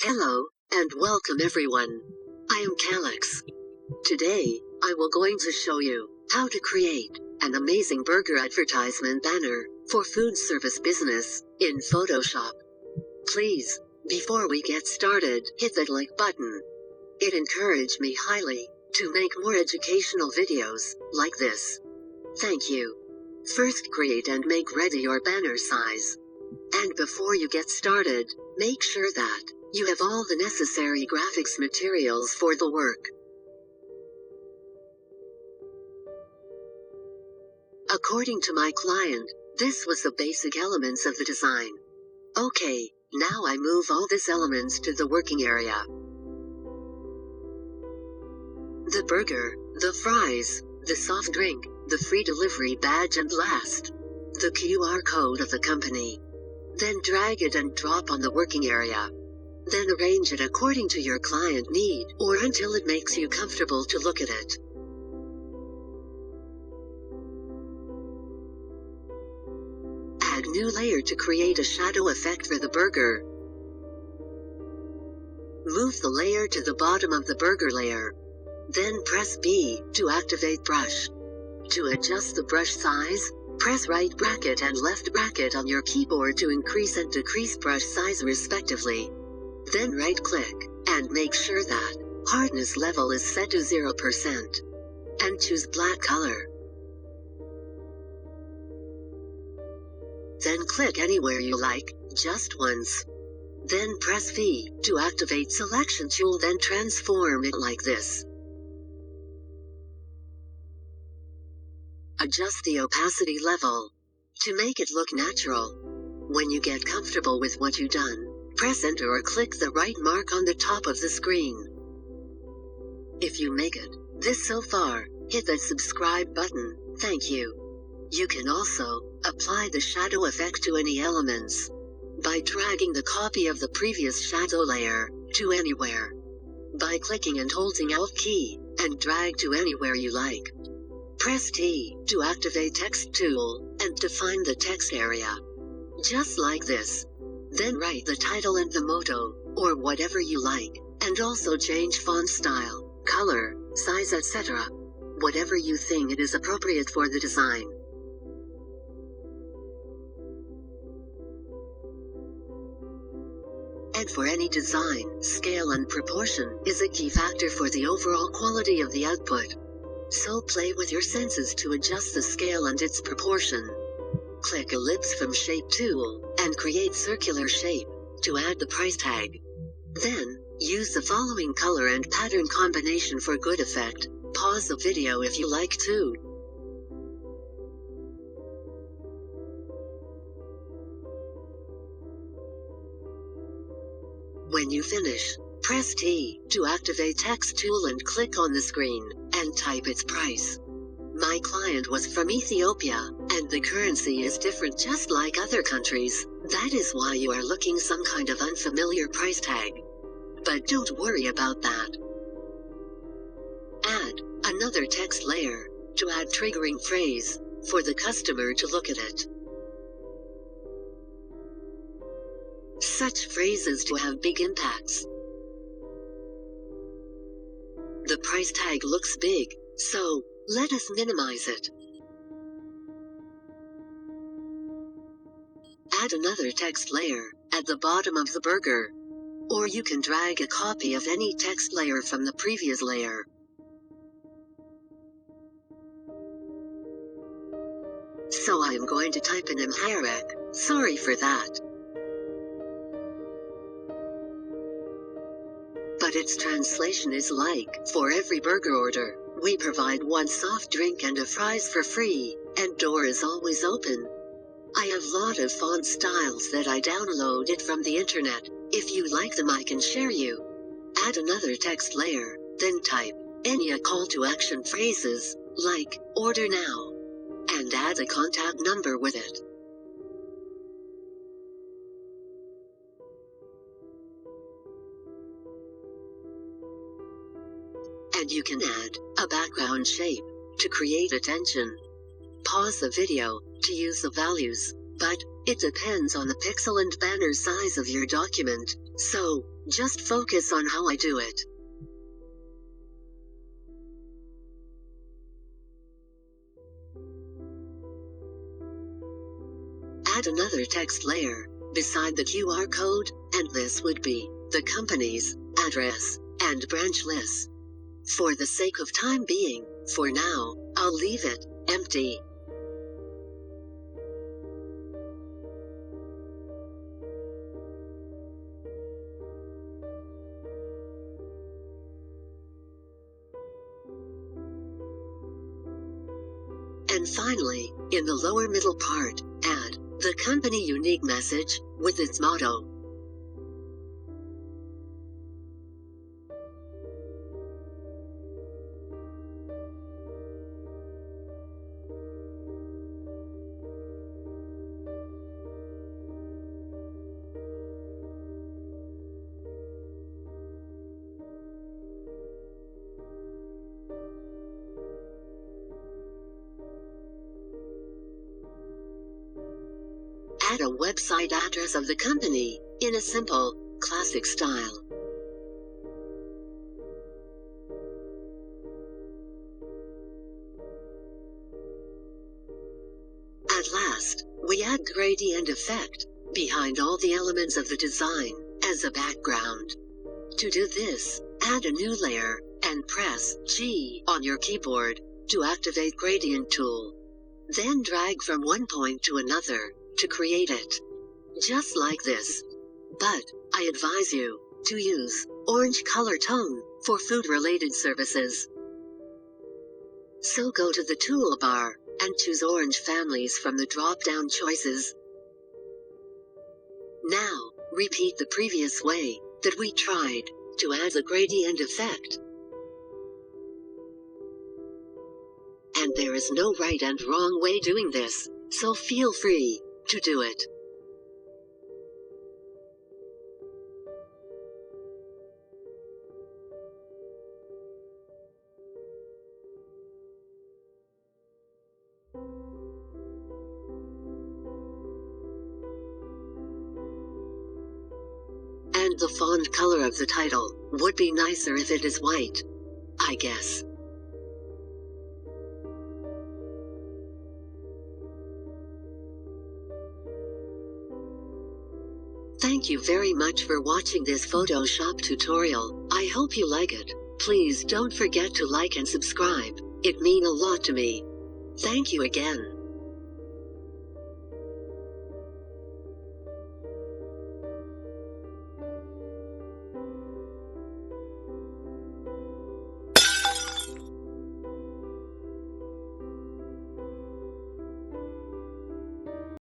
Hello, and welcome everyone. I am Kalex. Today, I will going to show you how to create an amazing burger advertisement banner for food service business in Photoshop. Please, before we get started, hit that like button. It encouraged me highly to make more educational videos like this. Thank you. First, create and make ready your banner size. And before you get started, make sure that you have all the necessary graphics materials for the work. According to my client, this was the basic elements of the design. Okay, now I move all these elements to the working area. The burger, the fries, the soft drink, the free delivery badge, and last, the QR code of the company. Then drag it and drop on the working area. Then arrange it according to your client need or until it makes you comfortable to look at it. Add new layer to create a shadow effect for the burger. Move the layer to the bottom of the burger layer. Then press B to activate brush. To adjust the brush size, press right bracket and left bracket on your keyboard to increase and decrease brush size respectively. Then right-click, and make sure that hardness level is set to 0%. And choose black color. Then click anywhere you like, just once. Then press V to activate selection tool, then transform it like this. Adjust the opacity level to make it look natural. When you get comfortable with what you've done, press enter or click the right mark on the top of the screen. If you make it this so far, hit that subscribe button. Thank you. You can also apply the shadow effect to any elements by dragging the copy of the previous shadow layer to anywhere. By clicking and holding Alt key and drag to anywhere you like. Press T to activate text tool and define the text area. Just like this. Then write the title and the motto, or whatever you like, and also change font style, color, size, etc. Whatever you think it is appropriate for the design. And for any design, scale and proportion is a key factor for the overall quality of the output. So play with your senses to adjust the scale and its proportion. Click Ellipse from Shape tool and create circular shape to add the price tag. Then, use the following color and pattern combination for good effect. Pause the video if you like to. When you finish, press T to activate text tool and click on the screen and type its price. My client was from Ethiopia, and the currency is different just like other countries. That is why you are looking some kind of unfamiliar price tag. But don't worry about that. Add another text layer to add triggering phrase for the customer to look at it. Such phrases to have big impacts. The price tag looks big, so let us minimize it. Add another text layer at the bottom of the burger. Or you can drag a copy of any text layer from the previous layer. So I am going to type in Amharic, sorry for that. But its translation is like, for every burger order, we provide one soft drink and a fries for free, and door is always open. I have lot of font styles that I downloaded from the internet. If you like them I can share you. Add another text layer, then type any call to action phrases, like, order now. And add a contact number with it. And you can add a background shape to create attention. Pause the video to use the values, but it depends on the pixel and banner size of your document. So, just focus on how I do it. Add another text layer beside the QR code, and this would be the company's address and branch list. For the sake of time being, for now, I'll leave it empty. And finally, in the lower middle part, add the company unique message with its motto. Add a website address of the company, in a simple, classic style. At last, we add gradient effect, behind all the elements of the design, as a background. To do this, add a new layer, and press G on your keyboard, to activate gradient tool. Then drag from one point to another, to create it. Just like this. But, I advise you, to use orange color tone, for food-related services. So go to the toolbar, and choose orange families from the drop-down choices. Now, repeat the previous way, that we tried, to add the gradient effect. And there is no right and wrong way doing this, so feel free to do it. And the font color of the title would be nicer if it is white, I guess. Thank you very much for watching this Photoshop tutorial. I hope you like it. Please don't forget to like and subscribe. It means a lot to me. Thank you again.